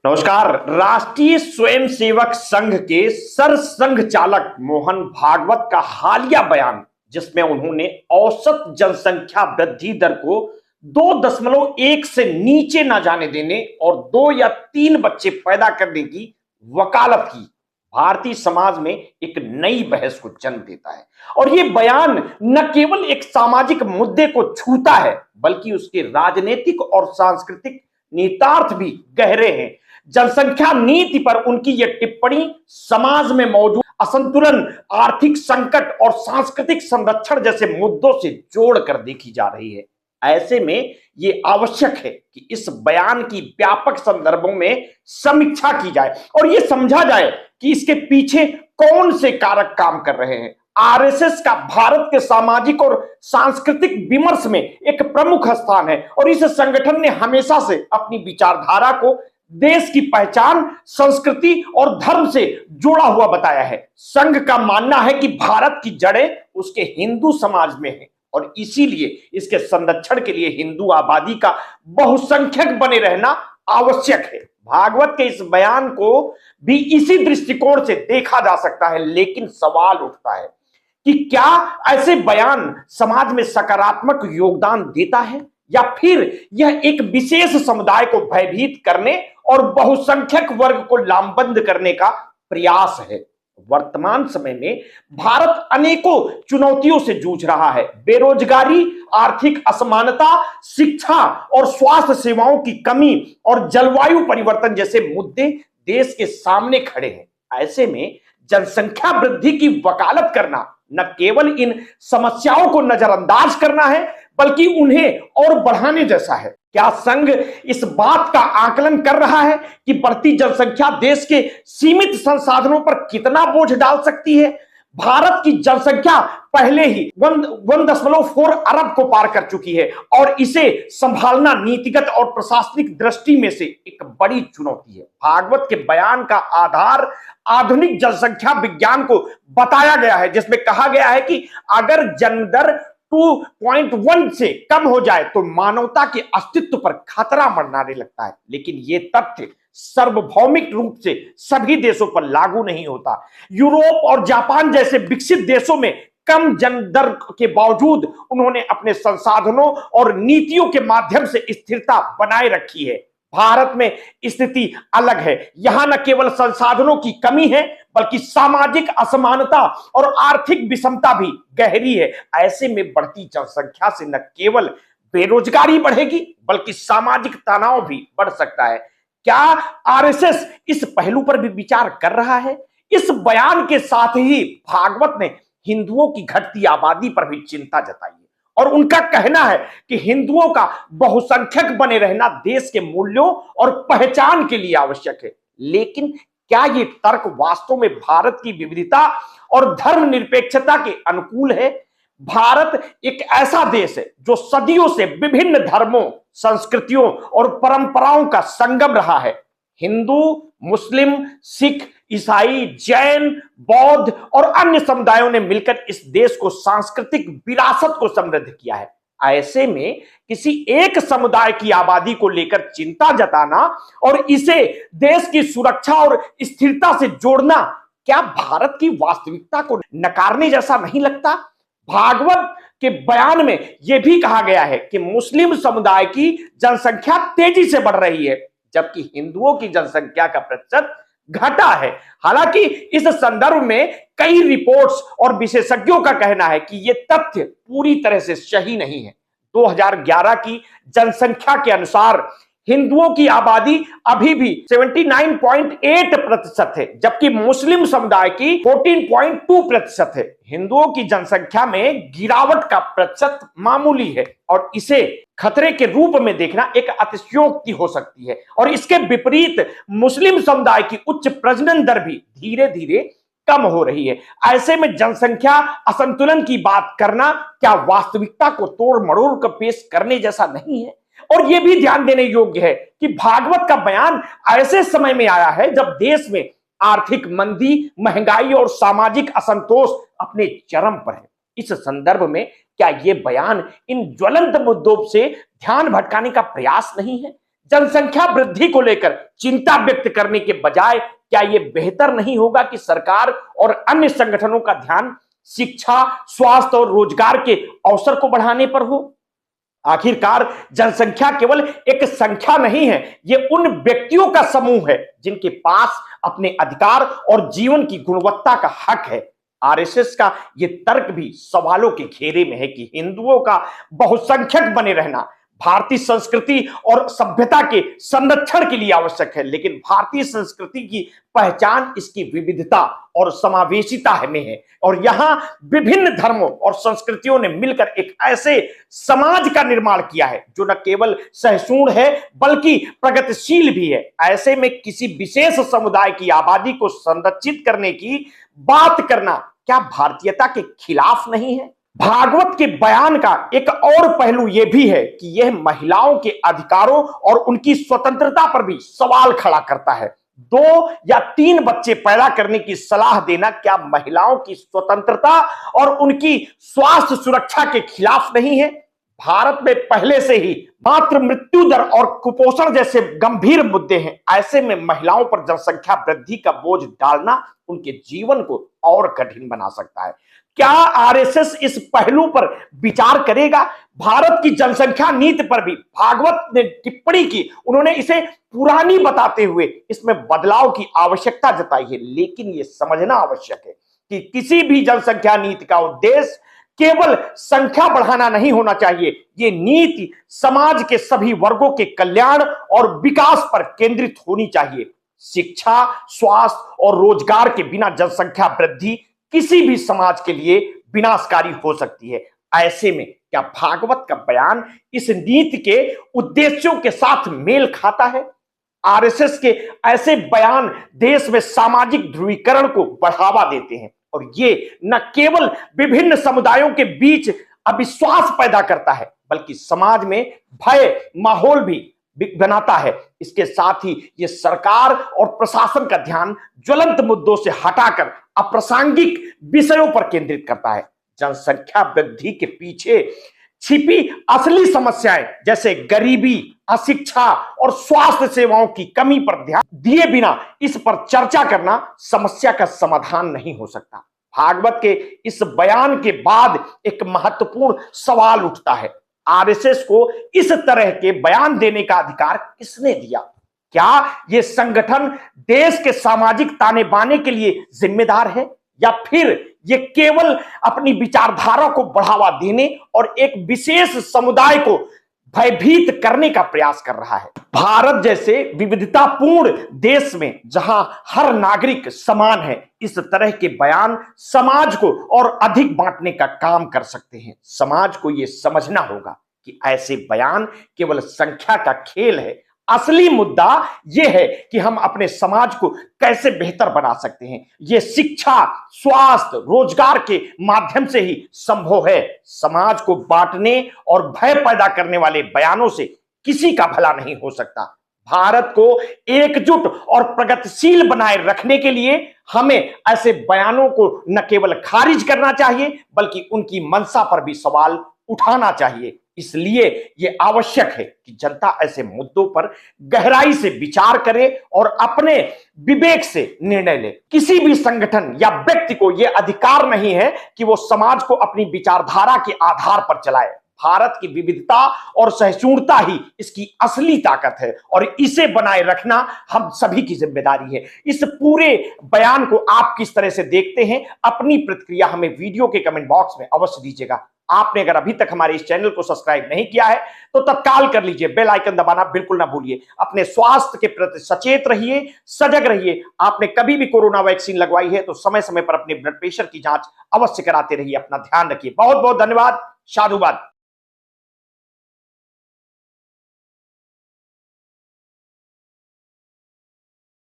नमस्कार। राष्ट्रीय स्वयंसेवक संघ के सरसंघ चालक मोहन भागवत का हालिया बयान, जिसमें उन्होंने औसत जनसंख्या वृद्धि दर को 2.1 से नीचे न जाने देने और 2 या 3 बच्चे पैदा करने की वकालत की, भारतीय समाज में एक नई बहस को जन्म देता है। और यह बयान न केवल एक सामाजिक मुद्दे को छूता है, बल्कि उसके राजनीतिक और सांस्कृतिक निहितार्थ भी गहरे हैं। जनसंख्या नीति पर उनकी यह टिप्पणी समाज में मौजूद असंतुलन, आर्थिक संकट और सांस्कृतिक संरक्षण जैसे मुद्दों से जोड़कर देखी जा रही है। ऐसे में यह आवश्यक है कि इस बयान की व्यापक संदर्भों में समीक्षा की जाए और यह समझा जाए कि इसके पीछे कौन से कारक काम कर रहे हैं। आरएसएस का भारत के सामाजिक और सांस्कृतिक विमर्श में एक प्रमुख स्थान है और इस संगठन ने हमेशा से अपनी विचारधारा को देश की पहचान, संस्कृति और धर्म से जुड़ा हुआ बताया है। संघ का मानना है कि भारत की जड़ें उसके हिंदू समाज में है और इसीलिए इसके संरक्षण के लिए हिंदू आबादी का बहुसंख्यक बने रहना आवश्यक है। भागवत के इस बयान को भी इसी दृष्टिकोण से देखा जा सकता है, लेकिन सवाल उठता है कि क्या ऐसे बयान समाज में सकारात्मक योगदान देता है या फिर यह एक विशेष समुदाय को भयभीत करने और बहुसंख्यक वर्ग को लामबंद करने का प्रयास है। वर्तमान समय में भारत अनेकों चुनौतियों से जूझ रहा है। बेरोजगारी, आर्थिक असमानता, शिक्षा और स्वास्थ्य सेवाओं की कमी और जलवायु परिवर्तन जैसे मुद्दे देश के सामने खड़े हैं। ऐसे में जनसंख्या वृद्धि की वकालत करना न केवल इन समस्याओं को नजरअंदाज करना है, बल्कि उन्हें और बढ़ाने जैसा है। क्या संघ इस बात का आकलन कर रहा है कि बढ़ती जनसंख्या देश के सीमित संसाधनों पर कितना बोझ डाल सकती है? भारत की जनसंख्या पहले ही 1.4 अरब को पार कर चुकी है और इसे संभालना नीतिगत और प्रशासनिक दृष्टि में से एक बड़ी चुनौती है। भागवत के बयान का आधार आधुनिक जनसंख्या विज्ञान को बताया गया है, जिसमें कहा गया है कि अगर जन्म दर 2.1 से कम हो जाए तो मानवता के अस्तित्व पर खतरा मंडराने लगता है। लेकिन यह तथ्य सार्वभौमिक रूप से सभी देशों पर लागू नहीं होता। यूरोप और जापान जैसे विकसित देशों में कम जन्म दर के बावजूद उन्होंने अपने संसाधनों और नीतियों के माध्यम से स्थिरता बनाए रखी है। भारत में स्थिति अलग है। यहां न केवल संसाधनों की कमी है, बल्कि सामाजिक असमानता और आर्थिक विषमता भी गहरी है। ऐसे में बढ़ती जनसंख्या से न केवल बेरोजगारी बढ़ेगी, बल्कि सामाजिक तनाव भी बढ़ सकता है। क्या आरएसएस इस पहलू पर भी विचार कर रहा है? इस बयान के साथ ही भागवत ने हिंदुओं की घटती आबादी पर भी चिंता जताई है और उनका कहना है कि हिंदुओं का बहुसंख्यक बने रहना देश के मूल्यों और पहचान के लिए आवश्यक है। लेकिन क्या ये तर्क वास्तव में भारत की विविधता और धर्मनिरपेक्षता के अनुकूल है? भारत एक ऐसा देश है जो सदियों से विभिन्न धर्मों, संस्कृतियों और परंपराओं का संगम रहा है। हिंदू, मुस्लिम, सिख, ईसाई, जैन, बौद्ध और अन्य समुदायों ने मिलकर इस देश को सांस्कृतिक विरासत को समृद्ध किया है। ऐसे में किसी एक समुदाय की आबादी को लेकर चिंता जताना और इसे देश की सुरक्षा और स्थिरता से जोड़ना क्या भारत की वास्तविकता को नकारने जैसा नहीं लगता? भागवत के बयान में यह भी कहा गया है कि मुस्लिम समुदाय की जनसंख्या तेजी से बढ़ रही है, जबकि हिंदुओं की जनसंख्या का प्रतिशत घटा है। हालांकि इस संदर्भ में कई रिपोर्ट्स और विशेषज्ञों का कहना है कि यह तथ्य पूरी तरह से सही नहीं है। 2011 की जनसंख्या के अनुसार हिंदुओं की आबादी अभी भी 79.8% है, जबकि मुस्लिम समुदाय की 14.2% है। हिंदुओं की जनसंख्या में गिरावट का प्रतिशत मामूली है और इसे खतरे के रूप में देखना एक अतिशयोक्ति हो सकती है। और इसके विपरीत मुस्लिम समुदाय की उच्च प्रजनन दर भी धीरे धीरे कम हो रही है। ऐसे में जनसंख्या असंतुलन की बात करना क्या वास्तविकता को तोड़ मरोड़ कर पेश करने जैसा नहीं है? और यह भी ध्यान देने योग्य है कि भागवत का बयान ऐसे समय में आया है जब देश में आर्थिक मंदी, महंगाई और सामाजिक असंतोष अपने चरम पर है। इस संदर्भ में क्या यह बयान इन ज्वलंत मुद्दों से ध्यान भटकाने का प्रयास नहीं है? जनसंख्या वृद्धि को लेकर चिंता व्यक्त करने के बजाय क्या यह बेहतर नहीं होगा कि सरकार और अन्य संगठनों का ध्यान शिक्षा, स्वास्थ्य और रोजगार के अवसर को बढ़ाने पर हो? आखिरकार जनसंख्या केवल एक संख्या नहीं है, यह उन व्यक्तियों का समूह है जिनके पास अपने अधिकार और जीवन की गुणवत्ता का हक है। आरएसएस का यह तर्क भी सवालों के घेरे में है कि हिंदुओं का बहुसंख्यक बने रहना भारतीय संस्कृति और सभ्यता के संरक्षण के लिए आवश्यक है, लेकिन भारतीय संस्कृति की पहचान इसकी विविधता और समावेशिता में है। और यहां विभिन्न धर्मों और संस्कृतियों ने मिलकर एक ऐसे समाज का निर्माण किया है जो न केवल सहिष्णु है बल्कि प्रगतिशील भी है। ऐसे में किसी विशेष समुदाय की आबादी को संरक्षित करने की बात करना क्या भारतीयता के खिलाफ नहीं है? भागवत के बयान का एक और पहलू यह भी है कि यह महिलाओं के अधिकारों और उनकी स्वतंत्रता पर भी सवाल खड़ा करता है। 2 या 3 बच्चे पैदा करने की सलाह देना क्या महिलाओं की स्वतंत्रता और उनकी स्वास्थ्य सुरक्षा के खिलाफ नहीं है? भारत में पहले से ही मातृ मृत्यु दर और कुपोषण जैसे गंभीर मुद्दे हैं। ऐसे में महिलाओं पर जनसंख्या वृद्धि का बोझ डालना उनके जीवन को और कठिन बना सकता है। क्या आरएसएस इस पहलू पर विचार करेगा? भारत की जनसंख्या नीति पर भी भागवत ने टिप्पणी की। उन्होंने इसे पुरानी बताते हुए इसमें बदलाव की आवश्यकता जताई है, लेकिन यह समझना आवश्यक है कि किसी भी जनसंख्या नीति का उद्देश्य केवल संख्या बढ़ाना नहीं होना चाहिए। ये नीति समाज के सभी वर्गों के कल्याण और विकास पर केंद्रित होनी चाहिए। शिक्षा, स्वास्थ्य और रोजगार के बिना जनसंख्या वृद्धि किसी भी समाज के लिए विनाशकारी हो सकती है। ऐसे में क्या भागवत का बयान इस नीति के उद्देश्यों के साथ मेल खाता है? आरएसएस के ऐसे बयान देश में सामाजिक ध्रुवीकरण को बढ़ावा देते हैं और ये न केवल विभिन्न समुदायों के बीच अविश्वास पैदा करता है बल्कि समाज में भय माहौल भी बनाता है। इसके साथ ही यह सरकार और प्रशासन का ध्यान ज्वलंत मुद्दों से हटाकर अप्रासंगिक विषयों पर केंद्रित करता है। जनसंख्या वृद्धि के पीछे छिपी असली समस्याएं जैसे गरीबी, अशिक्षा और स्वास्थ्य सेवाओं की कमी पर ध्यान दिए बिना इस पर चर्चा करना समस्या का समाधान नहीं हो सकता। भागवत के इस बयान के बाद एक महत्वपूर्ण सवाल उठता है, आरएसएस को इस तरह के बयान देने का अधिकार किसने दिया? क्या यह संगठन देश के सामाजिक ताने बाने के लिए जिम्मेदार है या फिर यह केवल अपनी विचारधारा को बढ़ावा देने और एक विशेष समुदाय को भयभीत करने का प्रयास कर रहा है? भारत जैसे विविधतापूर्ण देश में जहां हर नागरिक समान है, इस तरह के बयान समाज को और अधिक बांटने का काम कर सकते हैं। समाज को यह समझना होगा कि ऐसे बयान केवल संख्या का खेल है। असली मुद्दा यह है कि हम अपने समाज को कैसे बेहतर बना सकते हैं। यह शिक्षा, स्वास्थ्य, रोजगार के माध्यम से ही संभव है। समाज को बांटने और भय पैदा करने वाले बयानों से किसी का भला नहीं हो सकता। भारत को एकजुट और प्रगतिशील बनाए रखने के लिए हमें ऐसे बयानों को न केवल खारिज करना चाहिए बल्कि उनकी मंशा पर भी सवाल उठाना चाहिए। इसलिए यह आवश्यक है कि जनता ऐसे मुद्दों पर गहराई से विचार करे और अपने विवेक से निर्णय ले। किसी भी संगठन या व्यक्ति को यह अधिकार नहीं है कि वो समाज को अपनी विचारधारा के आधार पर चलाए। भारत की विविधता और सहिष्णुता ही इसकी असली ताकत है और इसे बनाए रखना हम सभी की जिम्मेदारी है। इस पूरे बयान को आप किस तरह से देखते हैं? अपनी प्रतिक्रिया हमें वीडियो के कमेंट बॉक्स में अवश्य दीजिएगा। आपने अगर अभी तक हमारे इस चैनल को सब्सक्राइब नहीं किया है तो तत्काल कर लीजिए, बेल आइकन दबाना बिल्कुल ना भूलिए। अपने स्वास्थ्य के प्रति सचेत रहिए, सजग रहिए। आपने कभी भी कोरोना वैक्सीन लगवाई है तो समय समय पर अपने ब्लड प्रेशर की जांच अवश्य कराते रहिए। अपना ध्यान रखिए। बहुत बहुत धन्यवाद। साधुवाद।